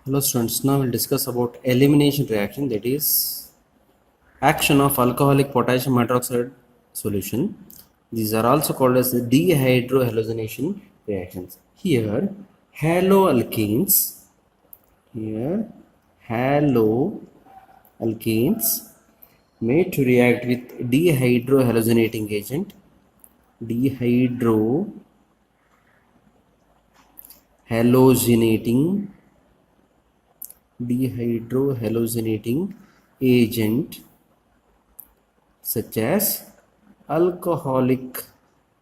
Hello students, now we'll discuss about elimination reaction, that is action of alcoholic potassium hydroxide solution. These are also called as the dehydrohallucination reactions. Here haloalkanes, here haloalkanes made to react with dehydrohalogenating agent, dehydrohalogenating agent such as alcoholic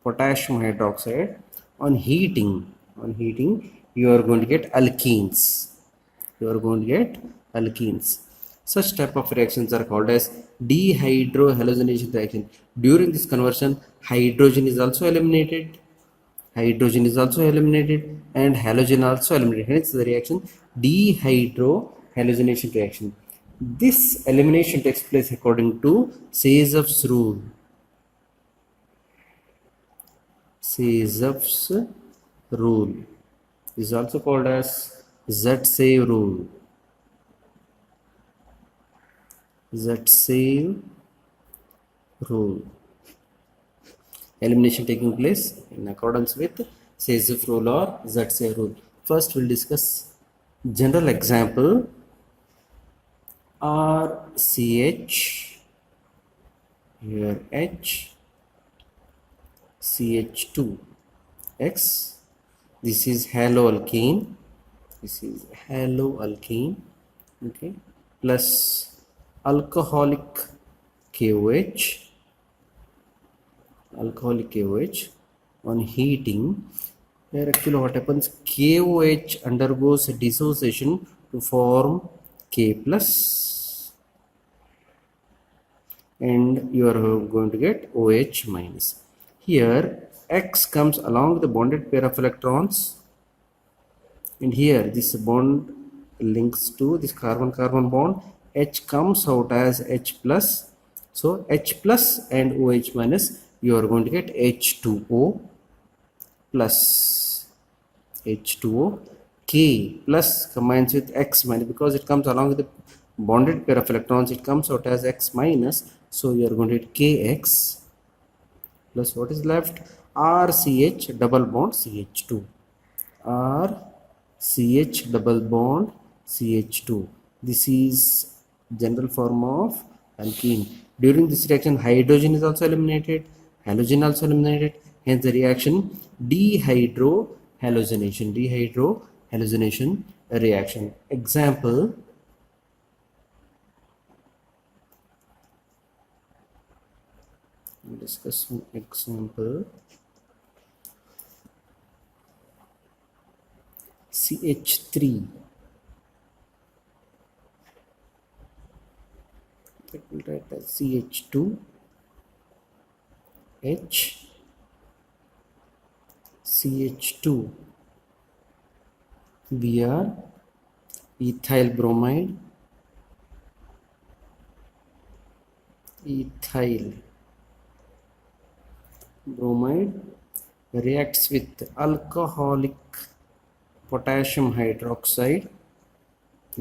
potassium hydroxide. On heating you are going to get alkenes. Such type of reactions are called as dehydrohalogenation reaction. During this conversion hydrogen is also eliminated and halogen also eliminated, hence the reaction dehydrohalogenation reaction. This elimination takes place according to Sayzeff's rule. Sayzeff's rule is also called as Zaitsev rule. Zaitsev rule. Elimination taking place in accordance with Sayzeff rule or Zaitsev rule. First we'll discuss general example. RCH, here H, CH2X, this is haloalkane, okay, plus alcoholic KOH, on heating. Here actually what happens, KOH undergoes dissociation to form K plus, and you are going to get OH minus. Here X comes along the bonded pair of electrons, and here this bond links to this carbon-carbon bond. H comes out as H plus, so H plus and OH minus, you are going to get H2O plus H2O. K plus combines with X minus, because it comes along with the bonded pair of electrons, it comes out as X minus, so you are going to get KX plus what is left, RCH double bond CH2, RCH double bond CH2. This is general form of alkene. During this reaction hydrogen is also eliminated, halogen also eliminated, hence the reaction dehydrohalogenation reaction. Example, we'll discuss one example. CH3, that will write as CH2H, CH2, Br, ethyl bromide, reacts with alcoholic potassium hydroxide.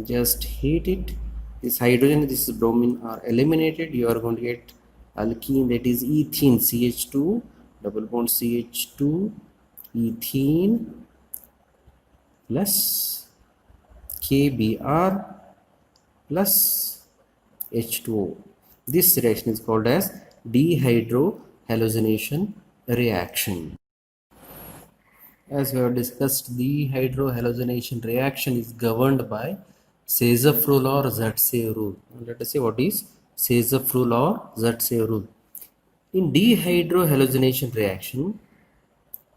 Just heat it, this hydrogen, this bromine are eliminated, you are going to get alkene, that is ethene, CH2 double bond CH2, ethene plus KBr plus H2O. This reaction is called as dehydrohalogenation reaction. As we have discussed, dehydrohalogenation reaction is governed by Sayzeff rule or Zaitsev rule. Let us see what is Sayzeff rule or Zaitsev rule. In dehydrohalogenation reaction,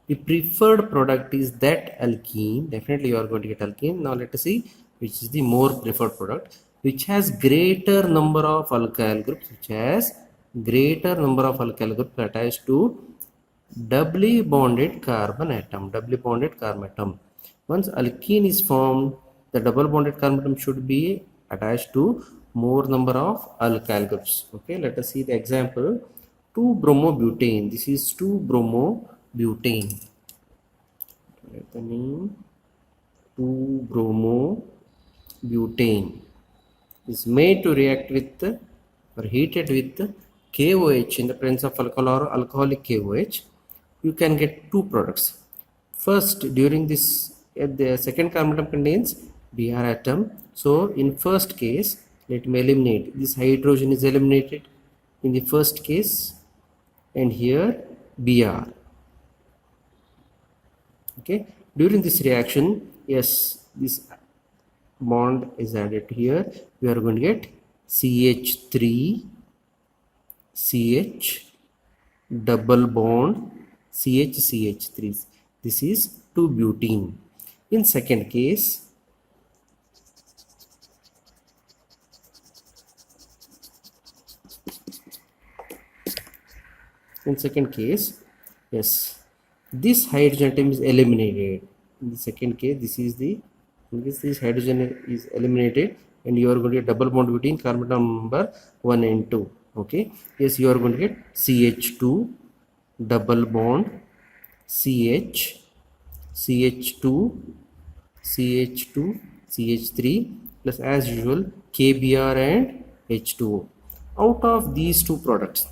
the preferred product is that alkene. Definitely you are going to get alkene. Now let us see which is the more preferred product, which has greater number of alkyl groups, attached to doubly bonded carbon atom. Once alkene is formed, the double bonded carbon atom should be attached to more number of alkyl groups. Okay, let us see the example. 2-bromobutane. This is 2-bromobutane. Write the name 2-bromobutane. butane is made to react with or heated with KOH in the presence of alcohol or alcoholic KOH, you can get two products. First, during this, the second carbon atom contains Br atom. So, in first case, let me eliminate. This hydrogen is eliminated in the first case, and here Br. Okay. During this reaction, yes, this bond is added here. We are going to get CH3 CH double bond CH3. This is 2-butene. In second case, yes, this hydrogen atom is eliminated. In the second case, this hydrogen is eliminated, and you are going to get double bond between carbon atom number 1 and 2. Okay, yes, you are going to get CH2 double bond CH2 CH3 plus, as usual, KBr and H2O. Out of these two products,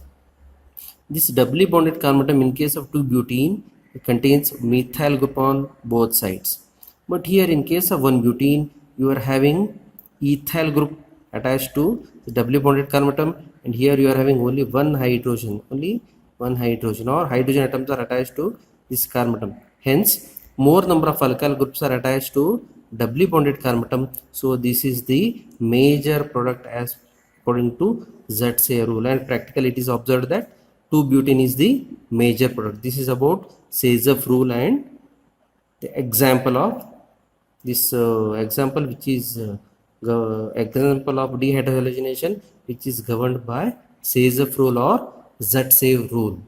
this doubly bonded carbon atom in case of 2-butene contains methyl group on both sides. But here in case of 1-butene, you are having ethyl group attached to the doubly bonded carbon atom, and here you are having only one hydrogen, or hydrogen atoms are attached to this carbon atom. Hence, more number of alkyl groups are attached to doubly bonded carbon atom. So this is the major product as according to Zatse rule, and practically it is observed that 2-butene is the major product. This is about Sayzoff rule and the example of this example which is example of dehydrogenation, which is governed by Sayzoff rule or Zatse rule.